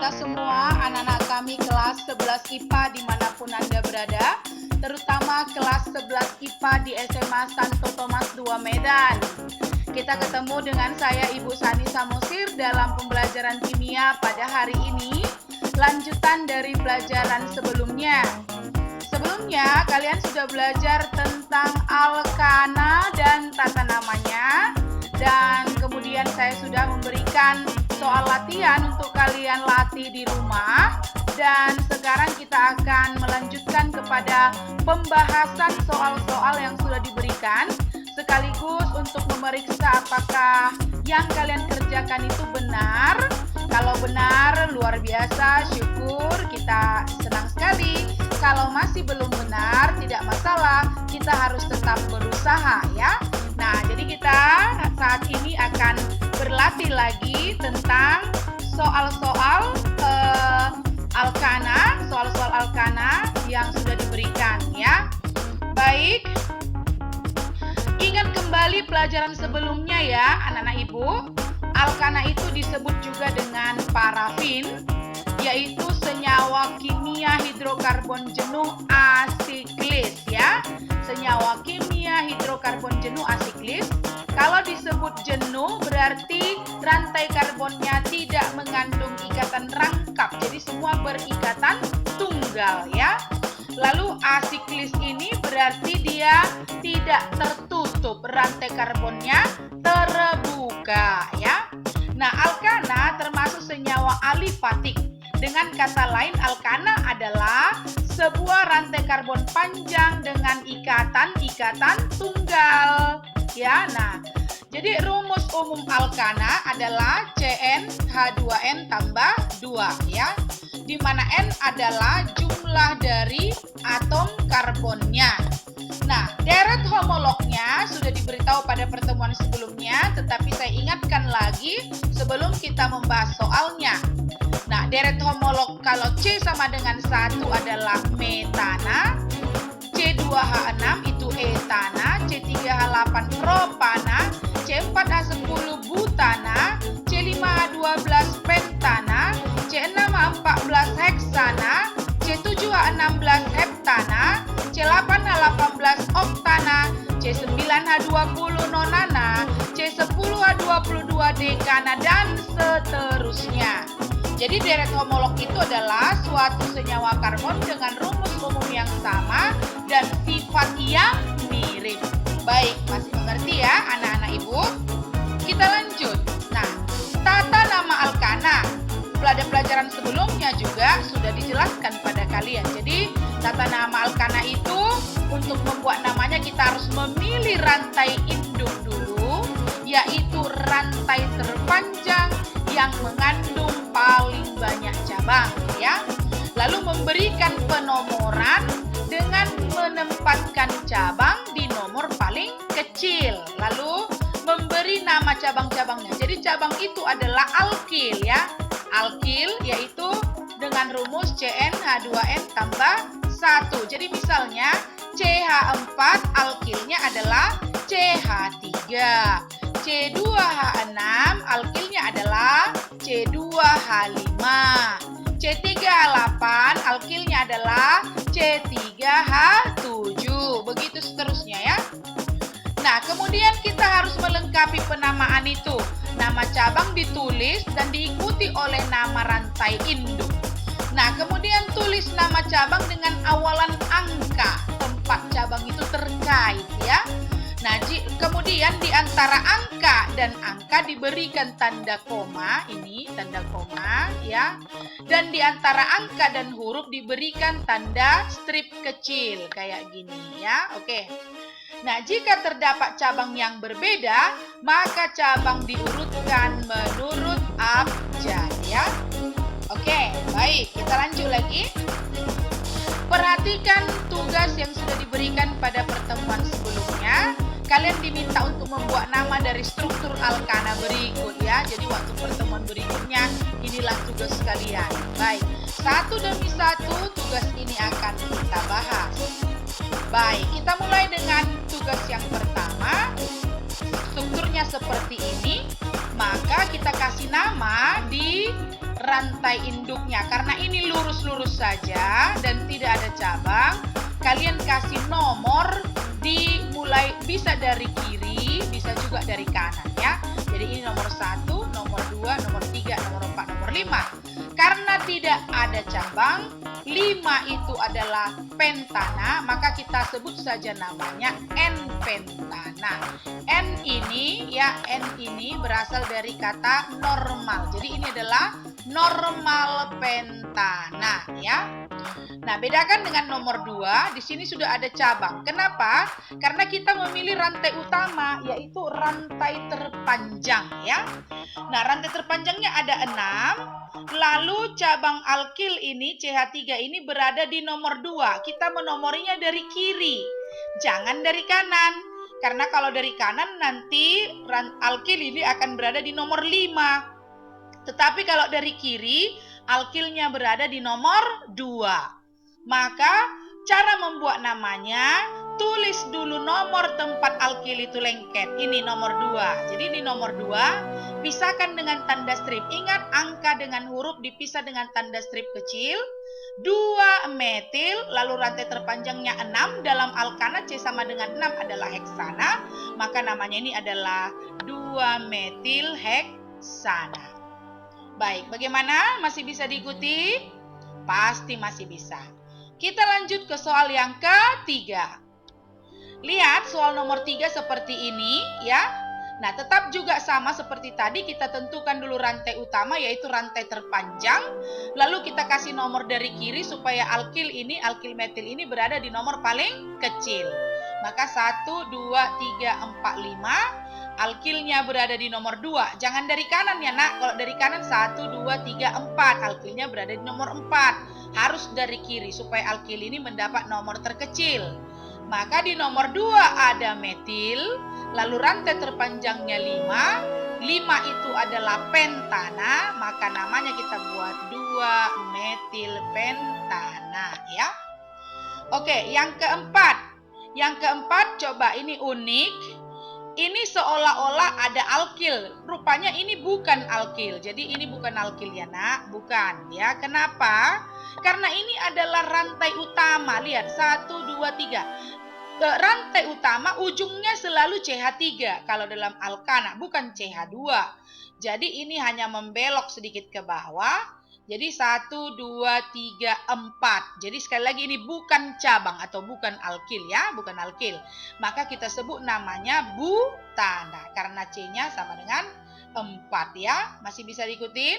Halo semua anak-anak kami kelas 11 IPA dimanapun Anda berada, terutama kelas 11 IPA di SMA Santo Thomas II Medan. Kita ketemu dengan saya Ibu Sani Samosir dalam pembelajaran kimia pada hari ini, lanjutan dari pelajaran sebelumnya. Sebelumnya kalian sudah belajar tentang alkana dan tata namanya, dan kemudian saya sudah memberikan soal latihan untuk kalian latih di rumah. Dan sekarang kita akan melanjutkan kepada pembahasan soal-soal yang sudah diberikan, sekaligus untuk memeriksa apakah yang kalian kerjakan itu benar. Kalau benar, luar biasa, syukur, kita senang sekali. Kalau masih belum benar, tidak masalah, kita harus tetap berusaha ya. Nah, jadi kita saat ini akan berlatih lagi tentang soal-soal alkana, soal-soal alkana yang sudah diberikan ya. Baik, ingat kembali pelajaran sebelumnya ya anak-anak ibu. Alkana itu disebut juga dengan parafin, yaitu senyawa kimia hidrokarbon jenuh asiklis ya. Senyawa kimia hidrokarbon jenuh asiklis. Kalau disebut jenuh berarti rantai karbonnya tidak mengandung ikatan rangkap, jadi semua berikatan tunggal ya. Lalu asiklis ini berarti dia tidak tertutup, rantai karbonnya terbuka ya. Nah, alkana termasuk senyawa alifatik. Dengan kata lain, alkana adalah sebuah rantai karbon panjang dengan ikatan-ikatan tunggal. Ya, nah, jadi rumus umum alkana adalah CnH2n tambah 2 ya. Di mana N adalah jumlah dari atom karbonnya. Nah, deret homolognya sudah diberitahu pada pertemuan sebelumnya, tetapi saya ingatkan lagi sebelum kita membahas soalnya. Nah, deret homolog kalau C sama dengan 1 adalah metana, C2H6 itu etana, C3H8 propana, C4H10 butana, C5H12 pentana, C6H14 heksana, C7H16 heptana, C8H18 oktana, C9H20 nonana, C10H22 dekana, dan seterusnya. Jadi deret homolog itu adalah suatu senyawa karbon dengan rumus umum yang sama dan sifat yang mirip. Baik, masih mengerti ya anak-anak ibu? Kita lanjut. Nah, tata nama alkana. Pada pelajaran sebelumnya juga sudah dijelaskan pada kalian. Jadi tata nama alkana itu untuk membuat namanya kita harus memilih rantai induk dulu, yaitu rantai terpanjang yang mengandung paling banyak cabang ya. Lalu memberikan penomoran dengan menempatkan cabang di nomor paling kecil. Lalu memberi nama cabang-cabangnya. Jadi cabang itu adalah alkil ya. Alkil yaitu dengan rumus CnH2n tambah 1. Jadi misalnya CH4 alkilnya adalah CH3. C2H6 alkilnya adalah C2H5. C3H8 alkilnya adalah C3H7. Begitu seterusnya ya. Nah, kemudian kita harus melengkapi penamaan itu. Nama cabang ditulis dan diikuti oleh nama rantai induk. Nah, kemudian tulis nama cabang dengan awalan angka. Tempat cabang itu terkait ya. Nah, kemudian di antara angka dan angka diberikan tanda koma, ini tanda koma ya. Dan di antara angka dan huruf diberikan tanda strip kecil kayak gini ya. Oke. Nah, jika terdapat cabang yang berbeda, maka cabang diurutkan menurut abjad ya. Oke, baik, kita lanjut lagi. Perhatikan tugas yang sudah diberikan pada pertemuan sebelumnya. Kalian diminta untuk membuat nama dari struktur alkana berikut ya. Jadi waktu pertemuan berikutnya inilah tugas kalian. Baik, satu demi satu tugas ini akan kita bahas. Baik, kita mulai dengan tugas yang pertama. Strukturnya seperti ini. Maka kita kasih nama di rantai induknya. Karena ini lurus-lurus saja dan tidak ada cabang, kalian kasih nomor dimulai bisa dari kiri, bisa juga dari kanan ya. Jadi ini nomor 1, nomor 2, nomor 3, nomor 4, nomor 5. Karena tidak ada cabang, 5 itu adalah pentana, maka kita sebut saja namanya N pentana. N ini berasal dari kata normal. Jadi ini adalah normal pentana ya. Nah, bedakan dengan nomor 2, di sini sudah ada cabang. Kenapa? Karena kita memilih rantai utama, yaitu rantai terpanjang ya. Nah, rantai terpanjangnya ada 6, lalu cabang alkil ini, CH3 ini berada di nomor 2. Kita menomorinya dari kiri, jangan dari kanan. Karena kalau dari kanan nanti alkil ini akan berada di nomor 5. Tetapi kalau dari kiri, alkilnya berada di nomor 2. Maka cara membuat namanya, tulis dulu nomor tempat alkil itu lengket. Ini nomor 2. Jadi di nomor 2, pisahkan dengan tanda strip. Ingat, angka dengan huruf dipisah dengan tanda strip kecil. 2 metil, lalu rantai terpanjangnya 6. Dalam alkana C sama dengan 6 adalah heksana. Maka namanya ini adalah 2 metil heksana. Baik, bagaimana? Masih bisa diikuti? Pasti masih bisa. Kita lanjut ke soal yang ketiga. Lihat soal nomor 3 seperti ini ya. Nah, tetap juga sama seperti tadi, kita tentukan dulu rantai utama yaitu rantai terpanjang. Lalu kita kasih nomor dari kiri supaya alkil metil ini berada di nomor paling kecil. Maka 1, 2, 3, 4, 5. Alkilnya berada di nomor 2. Jangan dari kanan ya nak. Kalau dari kanan 1, 2, 3, 4. Alkilnya berada di nomor 4. Harus dari kiri supaya alkil ini mendapat nomor terkecil. Maka di nomor 2 ada metil. Lalu rantai terpanjangnya 5. 5 itu adalah pentana. Maka namanya kita buat 2 metil pentana ya. Oke, yang keempat. Yang keempat, coba ini unik. Ini seolah-olah ada alkil. Rupanya ini bukan alkil. Jadi ini bukan alkil ya nak. Bukan ya. Kenapa? Karena ini adalah rantai utama. Lihat, 1, 2, 3. Rantai utama ujungnya selalu CH3. Kalau dalam alkana, bukan CH2. Jadi ini hanya membelok sedikit ke bawah. Jadi 1, 2, 3, 4. Jadi sekali lagi ini bukan cabang atau bukan alkil ya, bukan alkil. Maka kita sebut namanya butana karena C-nya sama dengan 4 ya. Masih bisa diikutin?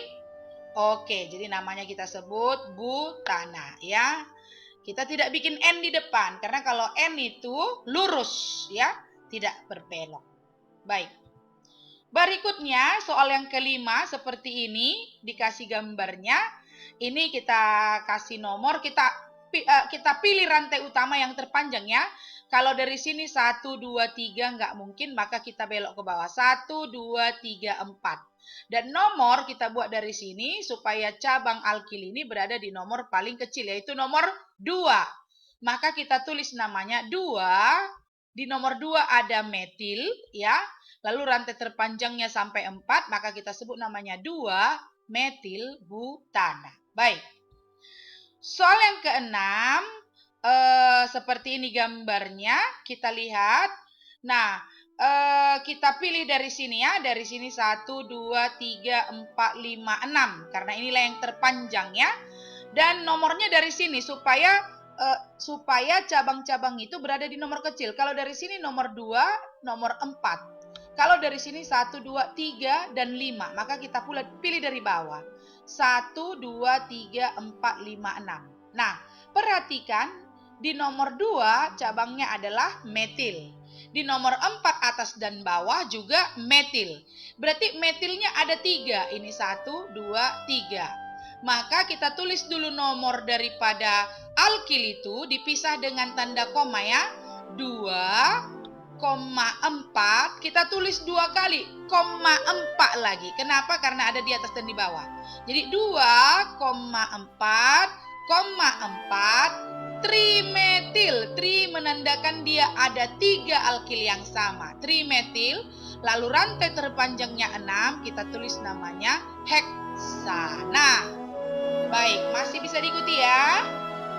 Oke, jadi namanya kita sebut butana ya. Kita tidak bikin N di depan karena kalau N itu lurus ya, tidak berbelok. Baik. Berikutnya soal yang kelima seperti ini, dikasih gambarnya. Ini kita kasih nomor, kita pilih rantai utama yang terpanjang ya. Kalau dari sini 1, 2, 3 nggak mungkin, maka kita belok ke bawah. 1, 2, 3, 4. Dan nomor kita buat dari sini supaya cabang alkil ini berada di nomor paling kecil, yaitu nomor 2. Maka kita tulis namanya 2. Di nomor 2 ada metil ya. Lalu rantai terpanjangnya sampai 4, maka kita sebut namanya 2 metil butana. Baik. Soal yang keenam, seperti ini gambarnya, kita lihat. Nah, kita pilih dari sini ya, dari sini 1, 2, 3, 4, 5, 6. Karena inilah yang terpanjang ya. Dan nomornya dari sini supaya cabang-cabang itu berada di nomor kecil. Kalau dari sini nomor 2, nomor 4. Kalau dari sini 1, 2, 3, dan 5, maka kita pilih dari bawah. 1, 2, 3, 4, 5, 6. Nah, perhatikan di nomor 2 cabangnya adalah metil. Di nomor 4 atas dan bawah juga metil. Berarti metilnya ada 3. Ini 1, 2, 3. Maka kita tulis dulu nomor daripada alkil itu dipisah dengan tanda koma ya. 2,4 kita tulis 2 kali, 4 lagi. Kenapa? Karena ada di atas dan di bawah. Jadi 2,4 trimetil. Tri menandakan dia ada 3 alkil yang sama. Trimetil. Lalu rantai terpanjangnya 6, kita tulis namanya sana. Baik, masih bisa diikuti ya?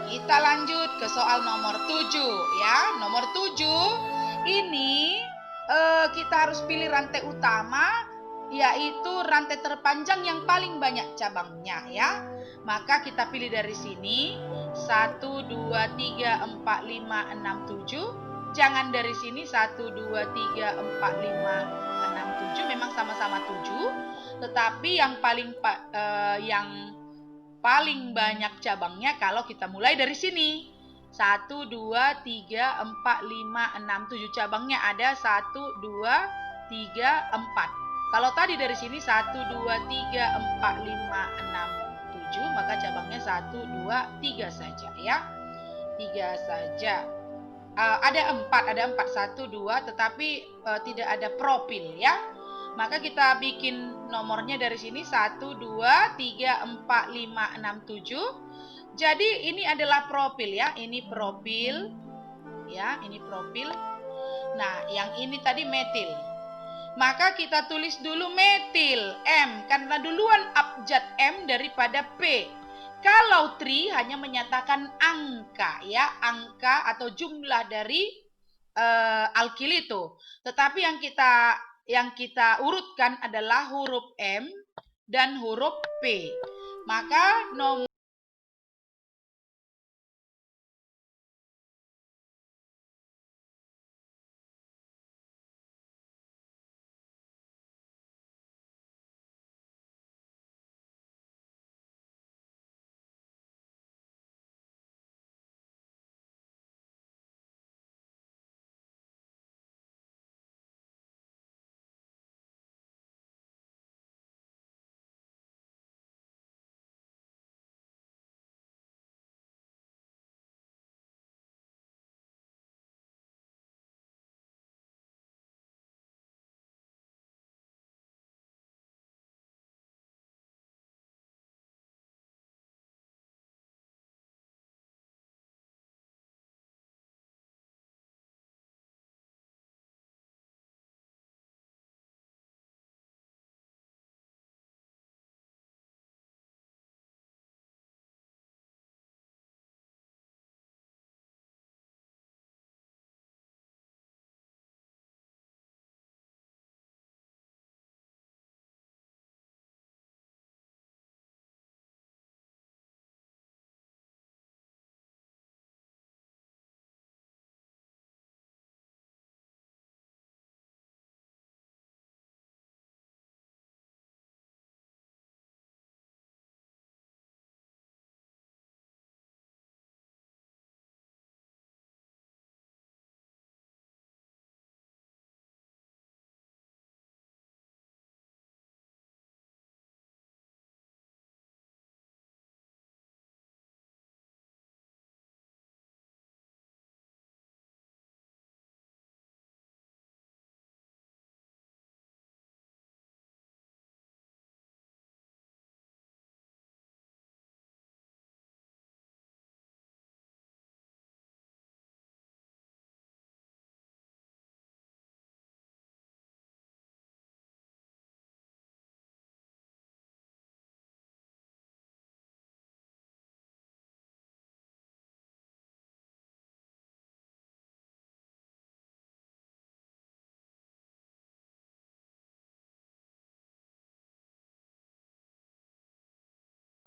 Kita lanjut ke soal nomor 7 ya. Nomor 7 ini kita harus pilih rantai utama, yaitu rantai terpanjang yang paling banyak cabangnya ya. Maka kita pilih dari sini 1, 2, 3, 4, 5, 6, 7. Jangan dari sini 1, 2, 3, 4, 5, 6, 7. Memang sama-sama 7. Tetapi yang paling banyak cabangnya kalau kita mulai dari sini. 1, 2, 3, 4, 5, 6, 7. Cabangnya ada 1, 2, 3, 4. Kalau tadi dari sini 1, 2, 3, 4, 5, 6, 7. Maka cabangnya 1, 2, 3 saja ya. 3 saja. Ada 4, 1, 2. Tetapi tidak ada profil ya. Maka kita bikin nomornya dari sini 1, 2, 3, 4, 5, 6, 7. Jadi ini adalah profil ya. Ini profil. Ya, ini profil. Nah, yang ini tadi metil. Maka kita tulis dulu metil M karena duluan abjad M daripada P. Kalau tri hanya menyatakan angka ya, angka atau jumlah dari alkil itu. Tetapi yang kita urutkan adalah huruf M dan huruf P. Maka nomor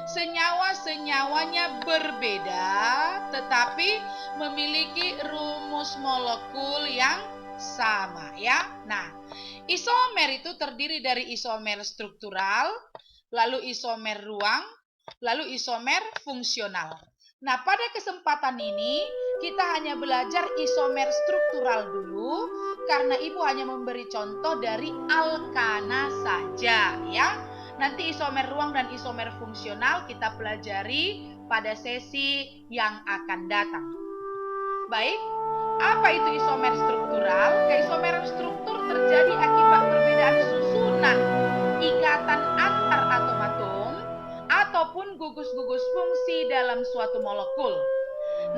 senyawa-senyawanya berbeda tetapi memiliki rumus molekul yang sama ya. Nah, isomer itu terdiri dari isomer struktural, lalu isomer ruang, lalu isomer fungsional. Nah, pada kesempatan ini kita hanya belajar isomer struktural dulu karena Ibu hanya memberi contoh dari alkana saja ya. Nanti isomer ruang dan isomer fungsional kita pelajari pada sesi yang akan datang. Baik, apa itu isomer struktural? Keisomeran struktur terjadi akibat perbedaan susunan ikatan antar atom-atom ataupun gugus-gugus fungsi dalam suatu molekul.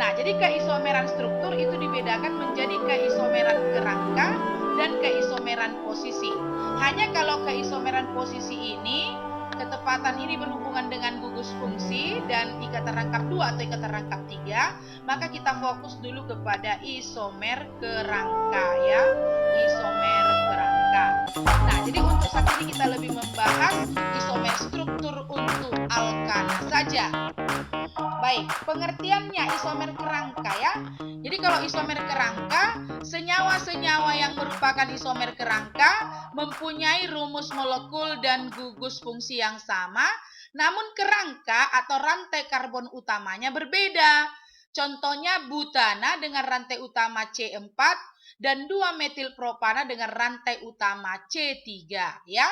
Nah, jadi keisomeran struktur itu dibedakan menjadi keisomeran kerangka dan keisomeran posisi. Hanya kalau keisomeran posisi ini ketepatan ini berhubungan dengan gugus fungsi dan ikatan rangkap 2 atau ikatan rangkap 3, maka kita fokus dulu kepada isomer kerangka ya. Isomer kerangka. Nah, jadi untuk saat ini kita lebih membahas isomer struktur untuk alkana saja. Baik, pengertiannya isomer kerangka ya. Jadi kalau isomer kerangka, senyawa-senyawa yang merupakan isomer kerangka mempunyai rumus molekul dan gugus fungsi yang sama, namun kerangka atau rantai karbon utamanya berbeda. Contohnya butana dengan rantai utama C4 dan 2-metilpropana dengan rantai utama C3 ya.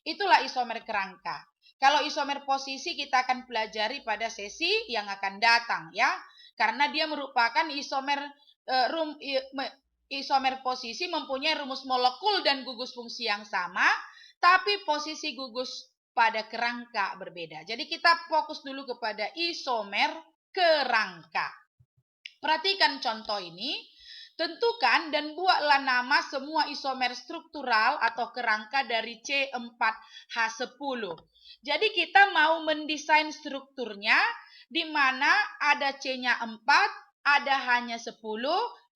Itulah isomer kerangka. Kalau isomer posisi kita akan pelajari pada sesi yang akan datang ya. Karena dia merupakan isomer posisi mempunyai rumus molekul dan gugus fungsi yang sama, tapi posisi gugus pada kerangka berbeda. Jadi kita fokus dulu kepada isomer kerangka. Perhatikan contoh ini. Tentukan dan buatlah nama semua isomer struktural atau kerangka dari C4H10. Jadi kita mau mendesain strukturnya di mana ada C-nya 4, ada hanya 10,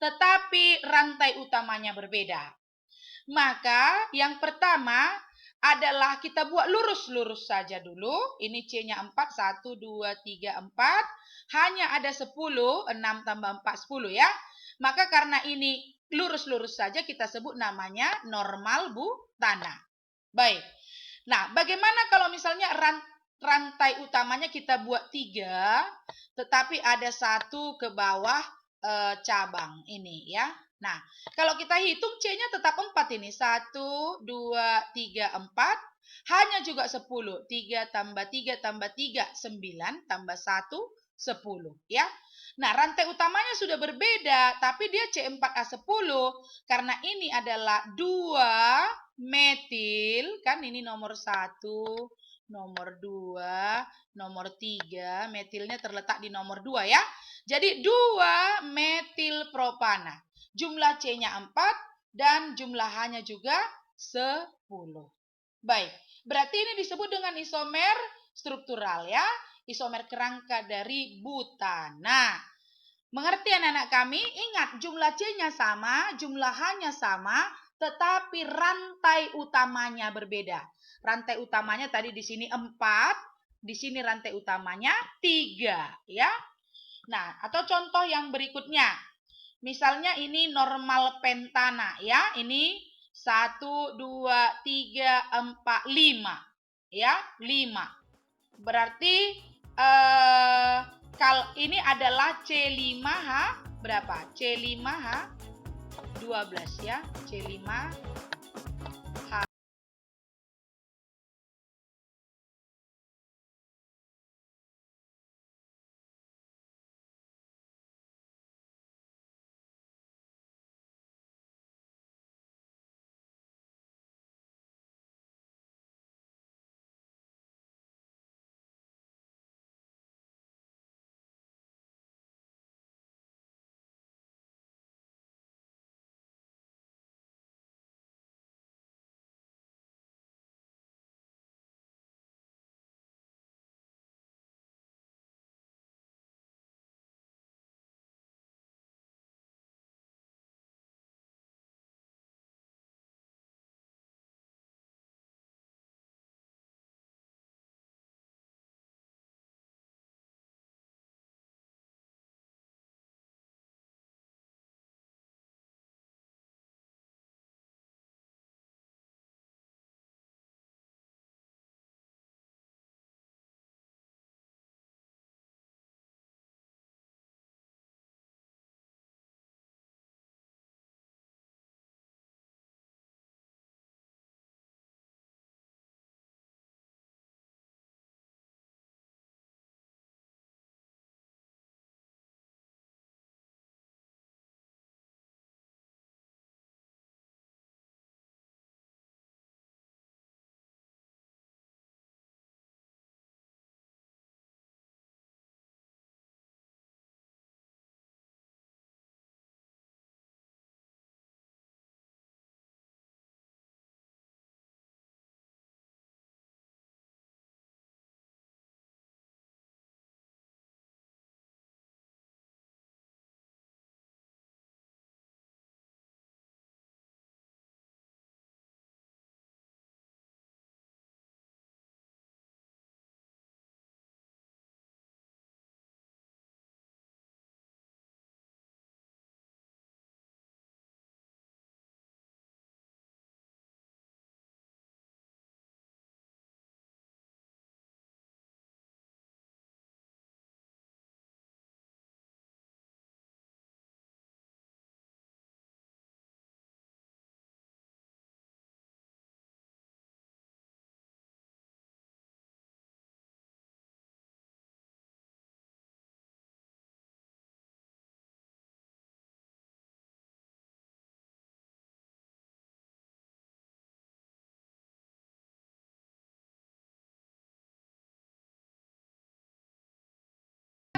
tetapi rantai utamanya berbeda. Maka yang pertama adalah kita buat lurus-lurus saja dulu. Ini C-nya 4, 1, 2, 3, 4. Hanya ada 10, 6 tambah 4, 10 ya. Maka karena ini lurus-lurus saja kita sebut namanya normal butana. Baik. Nah, bagaimana kalau misalnya rantai utamanya kita buat 3, tetapi ada 1 ke bawah cabang ini ya. Nah, kalau kita hitung C-nya tetap 4 ini. 1, 2, 3, 4. Hanya juga 10. 3 tambah 3 tambah 3, 9 tambah 1, 10 ya. Nah, rantai utamanya sudah berbeda, tapi dia C4H10 karena ini adalah 2 metil, kan ini nomor 1, nomor 2, nomor 3, metilnya terletak di nomor 2 ya. Jadi 2 metilpropana. Jumlah C-nya 4 dan jumlah H-nya juga 10. Baik, berarti ini disebut dengan isomer struktural ya. Isomer kerangka dari butana. Mengerti anak-anak kami? Ingat, jumlah C-nya sama, jumlah H-nya sama, tetapi rantai utamanya berbeda. Rantai utamanya tadi di sini 4, di sini rantai utamanya 3, ya. Nah, atau contoh yang berikutnya. Misalnya ini normal pentana, ya. Ini 1, 2, 3, 4, 5. Ya, 5. Berarti kalau ini adalah C5H berapa? C5H 12 ya. C5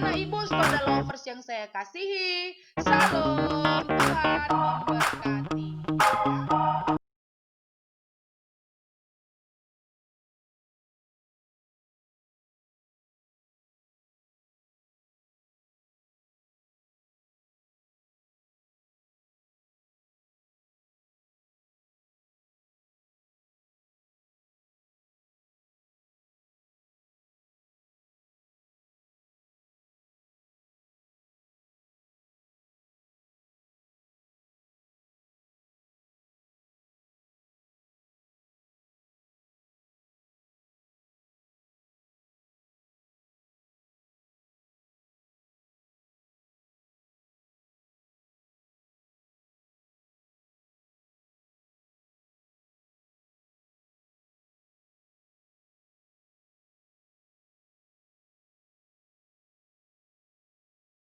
Anak-anak Ibu Stoda Lovers yang saya kasihi, Salam, Tuhan memberkati.